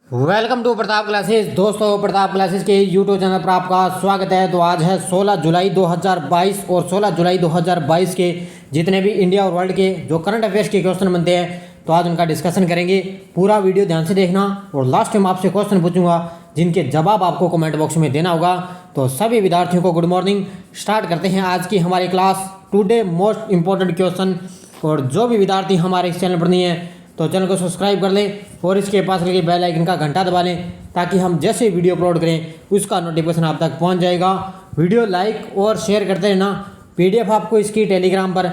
Welcome to Pratap classes. दोस्तों, Pratap classes के YouTube channel पर आपका स्वागत है। तो आज है 16 जुलाई 2022 और 16 जुलाई 2022 के जितने भी इंडिया और वर्ल्ड के जो करंट अफेयर्स के क्वेश्चन बनते हैं तो आज उनका डिस्कशन करेंगे। पूरा वीडियो ध्यान से देखना और लास्ट में आपसे क्वेश्चन पूछूंगा जिनके जवाब आपको कमेंट बॉक्स में देना होगा। तो सभी विद्यार्थियों को गुड मॉर्निंग। स्टार्ट करते हैं आज की हमारी class. Today most important question. और जो भी विद्यार्थी हमारे इस चैनल पर नहीं है तो चैनल को सब्सक्राइब कर लें और इसके पास लगे बेल आइकन का घंटा दबा लें ताकि हम जैसे वीडियो अपलोड करें उसका नोटिफिकेशन आप तक पहुंच जाएगा। वीडियो लाइक और शेयर करते रहना। पीडीएफ आपको इसकी टेलीग्राम पर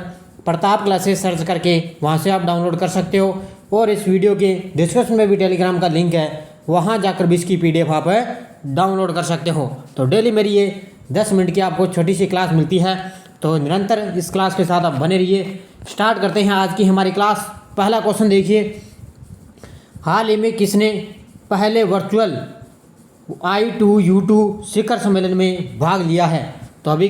प्रताप क्लासेस सर्च करके वहां से आप डाउनलोड कर सकते हो और इस वीडियो के डिस्क्रिप्शन में भी टेलीग्राम का लिंक है, वहाँ जाकर भी इसकी पीडीएफ आप डाउनलोड कर सकते हो। तो डेली मेरी ये 10 मिनट की आपको छोटी सी क्लास मिलती है, तो निरंतर इस क्लास के साथ आप बने रहिए। स्टार्ट करते हैं आज की हमारी क्लास। पहला क्वेश्चन देखिए, हाल ही में किसने पहले वर्चुअल I2U2 शिखर सम्मेलन में भाग लिया है? तो अभी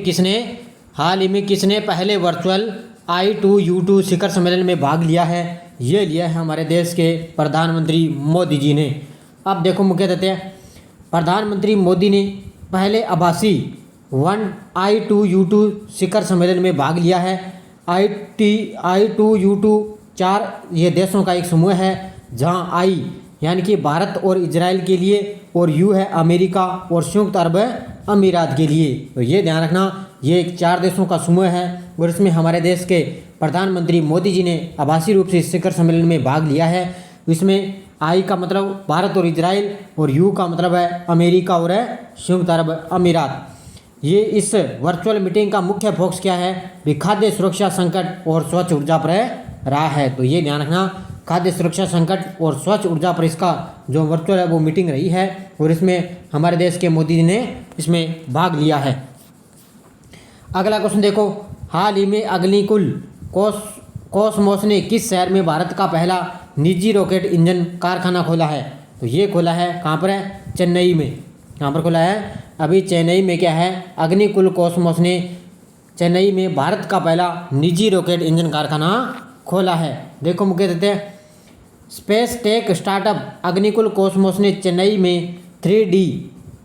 हाल ही में किसने पहले वर्चुअल I2U2 शिखर सम्मेलन में भाग लिया है? ये लिया है हमारे देश के प्रधानमंत्री मोदी जी ने। अब देखो मुख्य तथ्य, प्रधानमंत्री मोदी ने पहले आभासी I2U2 शिखर सम्मेलन में भाग लिया है। I2U2 चार ये देशों का एक समूह है जहां आई यानी कि भारत और इजराइल के लिए और यू है अमेरिका और संयुक्त अरब अमीरात के लिए। तो ये ध्यान रखना, ये एक 4 देशों का समूह है और इसमें हमारे देश के प्रधानमंत्री मोदी जी ने आभासी रूप से इस शिखर सम्मेलन में भाग लिया है। इसमें आई का मतलब भारत और इजराइल और यू का मतलब है अमेरिका और संयुक्त अरब अमीरात। ये इस वर्चुअल मीटिंग का मुख्य फोकस क्या है? खाद्य सुरक्षा संकट और स्वच्छ ऊर्जा पर रहा है। तो ये ध्यान रखना, खाद्य सुरक्षा संकट और स्वच्छ ऊर्जा पर इसका जो वर्चुअल है वो मीटिंग रही है और इसमें हमारे देश के मोदी जी ने इसमें भाग लिया है। अगला क्वेश्चन देखो, हाल ही में अग्निकुल कॉसमोस ने किस शहर में भारत का पहला निजी रॉकेट इंजन कारखाना खोला है? तो ये खोला है कहाँ पर है? चेन्नई में। कहाँ पर खोला है? अभी चेन्नई में क्या है, अग्निकुल कॉसमोस ने चेन्नई में भारत का पहला निजी रॉकेट इंजन कारखाना खोला है। देखो मुख्य तथ्य, स्पेस टेक स्टार्टअप अग्निकुल कॉसमोस ने चेन्नई में 3D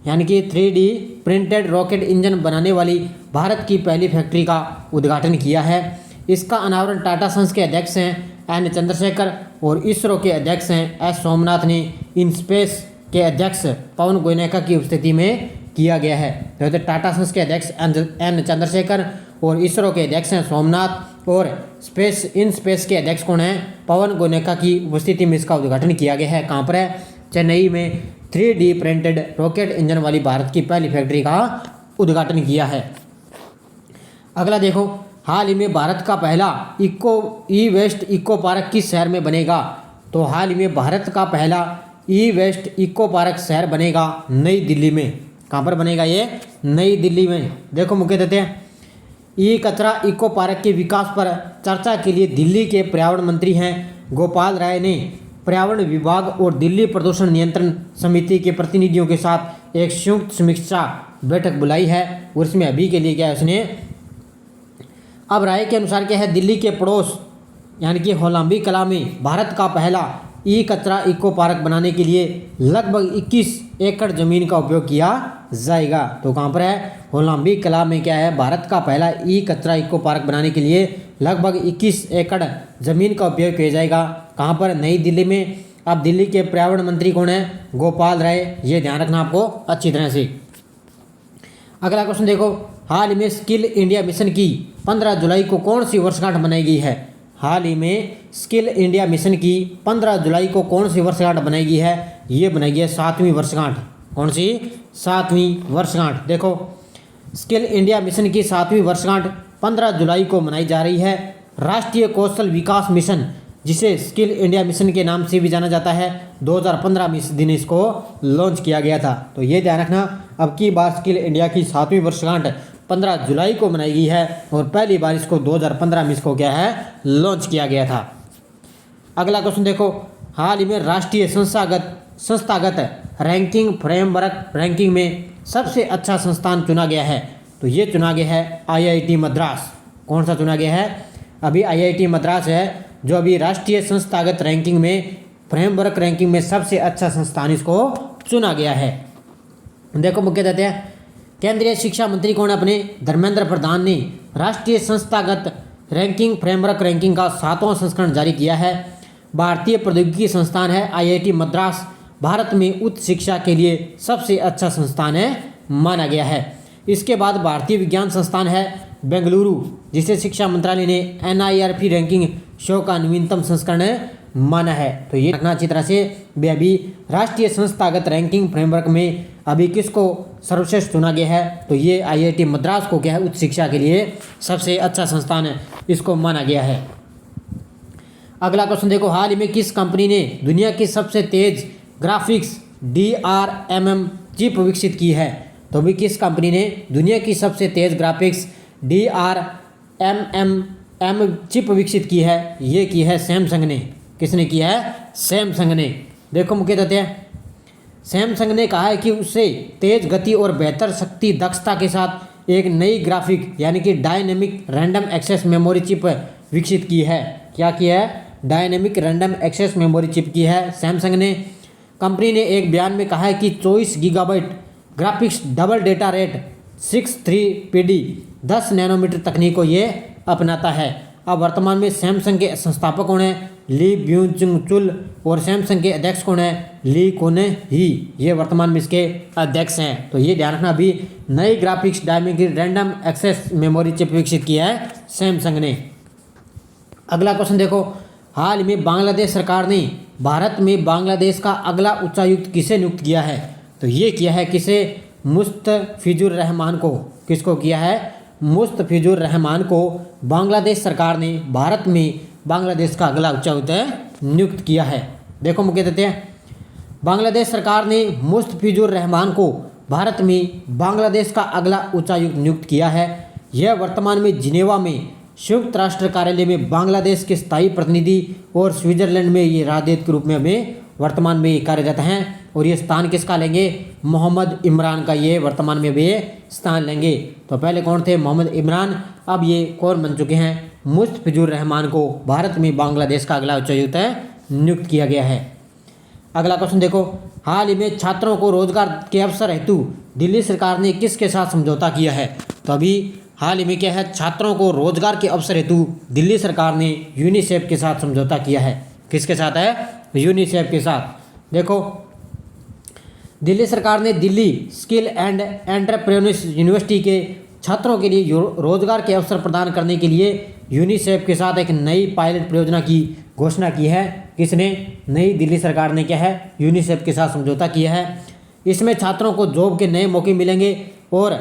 यानी कि 3D प्रिंटेड रॉकेट इंजन बनाने वाली भारत की पहली फैक्ट्री का उद्घाटन किया है। इसका अनावरण टाटा सन्स के अध्यक्ष हैं एन चंद्रशेखर और इसरो के अध्यक्ष हैं एस सोमनाथ ने इन स्पेस के अध्यक्ष पवन गोयनका की उपस्थिति में किया गया है। तो टाटा सन्स के अध्यक्ष एन चंद्रशेखर और इसरो के अध्यक्ष हैं सोमनाथ और स्पेस के अध्यक्ष कौन है? पवन गोयनका की उपस्थिति में इसका उद्घाटन किया गया है। कहाँ पर है? चेन्नई में 3D प्रिंटेड रॉकेट इंजन वाली भारत की पहली फैक्ट्री का उद्घाटन किया है। अगला देखो, हाल ही में भारत का पहला ई वेस्ट इको पार्क किस शहर में बनेगा? तो हाल ही में भारत का पहला ई वेस्ट इको पार्क शहर बनेगा नई दिल्ली में। कहाँ पर बनेगा ये? नई दिल्ली में। देखो मुख्य तथ्य, ई कचरा इको पार्क के विकास पर चर्चा के लिए दिल्ली के पर्यावरण मंत्री हैं गोपाल राय ने पर्यावरण विभाग और दिल्ली प्रदूषण नियंत्रण समिति के प्रतिनिधियों के साथ एक संयुक्त समीक्षा बैठक बुलाई है और इसमें अभी के लिए क्या है उसने, अब राय के अनुसार क्या है, दिल्ली के पड़ोस यानी कि होलांबी कला में भारत का पहला ई कचरा इको पार्क बनाने के लिए लगभग 21 एकड़ जमीन का उपयोग किया जाएगा। तो कहाँ पर है? होलांबी कला में क्या है, भारत का पहला ई कचरा इको पार्क बनाने के लिए लगभग 21 एकड़ जमीन का उपयोग किया जाएगा। कहाँ पर? नई दिल्ली में। अब दिल्ली के पर्यावरण मंत्री कौन है? गोपाल राय। ये ध्यान रखना आपको अच्छी तरह से। अगला क्वेश्चन देखो, हाल ही में स्किल इंडिया मिशन की 15 जुलाई को कौन सी वर्षगांठ मनाई गई है? हाल ही में स्किल इंडिया मिशन की 15 जुलाई को कौन सी वर्षगांठ बनाई गई है? ये बनाई गई है 7वीं वर्षगांठ। कौन सी? 7वीं वर्षगांठ। देखो, स्किल इंडिया मिशन की 7वीं वर्षगांठ 15 जुलाई को मनाई जा रही है। राष्ट्रीय कौशल विकास मिशन, जिसे स्किल इंडिया मिशन के नाम से भी जाना जाता है, 2015 में इस दिन इसको लॉन्च किया गया था। तो ये ध्यान रखना, अब की बार स्किल इंडिया की 7वीं वर्षगांठ 15 जुलाई को मनाई गई है और पहली बार इसको 2015 में इसको क्या है लॉन्च किया गया था। अगला क्वेश्चन देखो, हाल ही में राष्ट्रीय संस्थागत रैंकिंग फ्रेमवर्क रैंकिंग में सबसे अच्छा संस्थान चुना गया है। तो ये चुना गया है IIT मद्रास। कौन सा चुना गया है? अभी IIT मद्रास है जो अभी राष्ट्रीय संस्थागत रैंकिंग में फ्रेमवर्क रैंकिंग में सबसे अच्छा संस्थान इसको चुना गया है। देखो मुख्य तथ्य, केंद्रीय शिक्षा मंत्री कौन अपने धर्मेंद्र प्रधान ने राष्ट्रीय संस्थागत रैंकिंग फ्रेमवर्क रैंकिंग का 7वां संस्करण जारी किया है। भारतीय प्रौद्योगिकी संस्थान है IIT मद्रास भारत में उच्च शिक्षा के लिए सबसे अच्छा संस्थान है माना गया है। इसके बाद भारतीय विज्ञान संस्थान है बेंगलुरु, जिसे शिक्षा मंत्रालय ने NIRF रैंकिंग शो का नवीनतम संस्करण माना है। तो ये रखना अच्छी तरह से भी। अभी राष्ट्रीय संस्थागत रैंकिंग फ्रेमवर्क में अभी किसको सर्वश्रेष्ठ चुना गया है, तो ये IIT मद्रास को क्या है उच्च शिक्षा के लिए सबसे अच्छा संस्थान है इसको माना गया है। अगला क्वेश्चन देखो, हाल ही में किस कंपनी ने दुनिया की सबसे तेज ग्राफिक्स DRMM चिप विकसित की है? तो भी किस कंपनी ने दुनिया की सबसे तेज ग्राफिक्स DRMM चिप विकसित की है? ये की है सैमसंग ने। किसने किया है? सैमसंग ने। देखो मुख्य तथ्य, सैमसंग ने कहा है कि उसे तेज गति और बेहतर शक्ति दक्षता के साथ एक नई ग्राफिक यानी कि dynamic random access memory chip विकसित की है। क्या किया है? Dynamic random access memory chip की है सैमसंग ने। कंपनी ने एक बयान में कहा है कि 24 gigabyte graphics double data rate 63PD 10 nanometre तकनीक को ये अपनाता है। अब वर्तमान में सैमसंग के संस्थापक कौन है? ली ब्यूजिंग चुल। और सैमसंग के अध्यक्ष कौन है? ली कोने ही। ये वर्तमान में इसके अध्यक्ष हैं। तो ये ध्यान रखना, अभी नई graphics dynamic random access memory chip विकसित किया है सैमसंग ने। अगला क्वेश्चन देखो, हाल में बांग्लादेश सरकार ने भारत में बांग्लादेश का अगला उच्चायुक्त किसे नियुक्त किया है? तो ये किया है किसे? मुस्तफिजुर रहमान को। किसको किया है? मुस्तफिजुर रहमान को बांग्लादेश सरकार ने भारत में बांग्लादेश का अगला उच्चायुक्त नियुक्त किया है। देखो मुख्य तथ्य, बांग्लादेश सरकार ने मुस्तफिजुर रहमान को भारत में बांग्लादेश का अगला उच्चायुक्त नियुक्त किया है। यह वर्तमान में जिनेवा में संयुक्त राष्ट्र कार्यालय में बांग्लादेश के स्थायी प्रतिनिधि और स्विट्जरलैंड में ये राजदूत के रूप में अभी वर्तमान में कार्यरत हैं। और ये स्थान किसका लेंगे? मोहम्मद इमरान का ये वर्तमान में भी स्थान लेंगे। तो पहले कौन थे? मोहम्मद इमरान। अब ये कौन बन चुके हैं? मुस्तफिजुर रहमान को भारत में बांग्लादेश का अगला उच्चायुक्त नियुक्त किया गया है। अगला क्वेश्चन देखो, हाल ही में छात्रों को रोजगार के अवसर हेतु दिल्ली सरकार ने किसके साथ समझौता किया है? तो अभी हाल ही में क्या है? छात्रों को रोजगार के अवसर हेतु दिल्ली सरकार ने यूनिसेफ के साथ समझौता किया है। किसके साथ है? यूनिसेफ के साथ। देखो, दिल्ली सरकार ने Delhi skill and entrepreneurship university के छात्रों के लिए रोजगार के अवसर प्रदान करने के लिए यूनिसेफ के साथ एक नई पायलट परियोजना की घोषणा की है। किसने? नई दिल्ली सरकार ने क्या है? यूनिसेफ के साथ समझौता किया है। इसमें छात्रों को जॉब के नए मौके मिलेंगे। और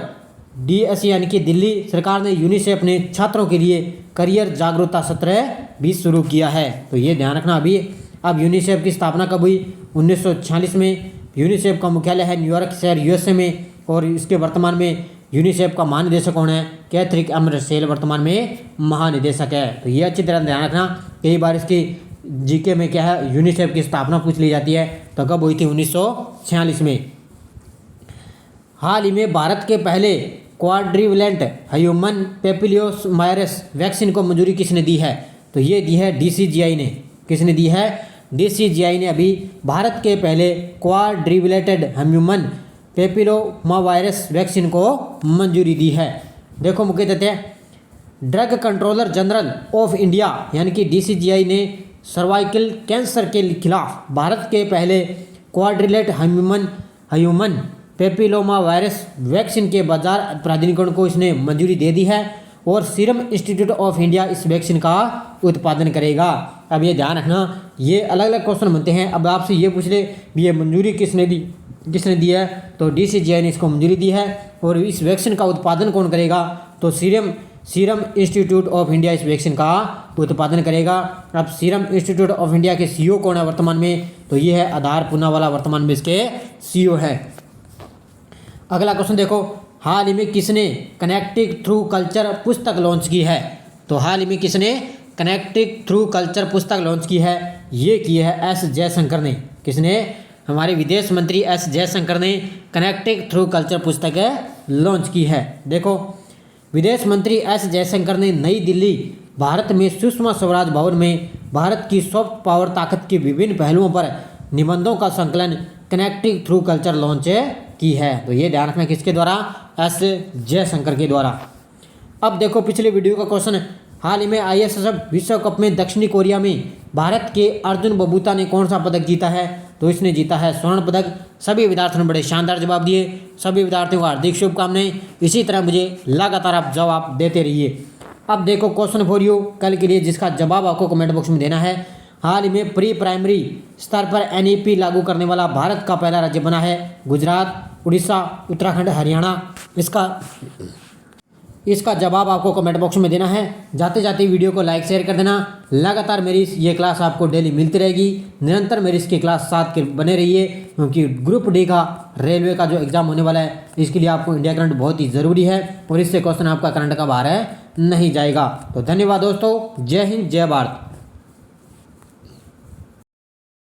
DSE यानी कि दिल्ली सरकार ने यूनिसेफ ने छात्रों के लिए करियर जागरूकता सत्र भी शुरू किया है। तो ये ध्यान रखना अभी। अब यूनिसेफ की स्थापना कब हुई? 1946 में। यूनिसेफ का मुख्यालय है न्यूयॉर्क शहर USA में। और इसके वर्तमान में यूनिसेफ का महानिदेशक कौन है? कैथरिक एम रसेल वर्तमान में महानिदेशक है। तो ये अच्छी तरह ध्यान रखना, कई बार इसकी GK में क्या है यूनिसेफ की स्थापना पूछ ली जाती है। तो कब हुई थी? 1946 में। हाल ही में भारत के पहले क्वाड्रिवलेंट ह्यूमन पेपिलोमावायरस वैक्सीन को मंजूरी किसने दी है? तो ये दी है DCGI ने। किसने दी है? DCGI ने अभी भारत के पहले क्वाड्रिवलेटेड ह्यूमन पेपिलोमावायरस वैक्सीन को मंजूरी दी है। देखो मुख्य तथ्य, drug controller general of India यानी कि DCGI ने सर्वाइकल कैंसर के खिलाफ भारत के पहले क्वाड्रिलेट ह्यूमन पेपिलोमावायरस वैक्सीन के बाजार प्राधिकरण को इसने मंजूरी दे दी है। और सीरम इंस्टीट्यूट ऑफ इंडिया इस वैक्सीन का उत्पादन करेगा। अब ये ध्यान रखना, ये अलग अलग क्वेश्चन बनते हैं। अब आपसे ये पूछ ले भी ये मंजूरी किसने दी है? तो DCGI ने इसको मंजूरी दी है। और इस वैक्सीन का उत्पादन कौन करेगा? तो सीरम इंस्टीट्यूट ऑफ इंडिया इस वैक्सीन का उत्पादन करेगा। अब सीरम इंस्टीट्यूट ऑफ इंडिया के CEO कौन है वर्तमान में? तो ये है आधार पूनावाला वर्तमान में इसके CEO है। अगला क्वेश्चन देखो, हाल ही में किसने कनेक्टिंग थ्रू कल्चर पुस्तक लॉन्च की है? तो हाल ही में किसने कनेक्टिंग थ्रू कल्चर पुस्तक लॉन्च की है? ये की है S जयशंकर ने। किसने? हमारे विदेश मंत्री S जयशंकर ने कनेक्टिंग थ्रू कल्चर पुस्तक लॉन्च की है। देखो, विदेश मंत्री S जयशंकर ने नई दिल्ली भारत में सुषमा स्वराज भवन में भारत की सॉफ्ट पावर ताकत के विभिन्न पहलुओं पर निबंधों का संकलन कनेक्टिंग थ्रू कल्चर लॉन्च की है। तो ये ध्यान रखना किसके द्वारा, एस जयशंकर के द्वारा। अब देखो पिछले वीडियो का क्वेश्चन, हाल ही में ISSF विश्व कप में दक्षिणी कोरिया में भारत के अर्जुन बबूता ने कौन सा पदक जीता है? तो इसने जीता है स्वर्ण पदक। सभी विद्यार्थियों ने बड़े शानदार जवाब दिए, सभी विद्यार्थियों को हार्दिक शुभकामनाएं। इसी तरह मुझे लगातार आप जवाब देते रहिए। अब देखो क्वेश्चन फॉर यू कल के लिए, जिसका जवाब आपको कमेंट बॉक्स में देना है। हाल ही में प्री प्राइमरी स्तर पर NEP लागू करने वाला भारत का पहला राज्य बना है गुजरात, उड़ीसा, उत्तराखंड, हरियाणा। इसका जवाब आपको कमेंट बॉक्स में देना है। जाते जाते वीडियो को लाइक शेयर कर देना। लगातार मेरी ये क्लास आपको डेली मिलती रहेगी। निरंतर मेरी इसकी क्लास साथ के बने रहिए, क्योंकि ग्रुप डी का रेलवे का जो एग्ज़ाम होने वाला है इसके लिए आपको इंडिया करंट बहुत ही ज़रूरी है और इससे क्वेश्चन आपका करंट का बाहर नहीं जाएगा। तो धन्यवाद दोस्तों, जय हिंद, जय भारत।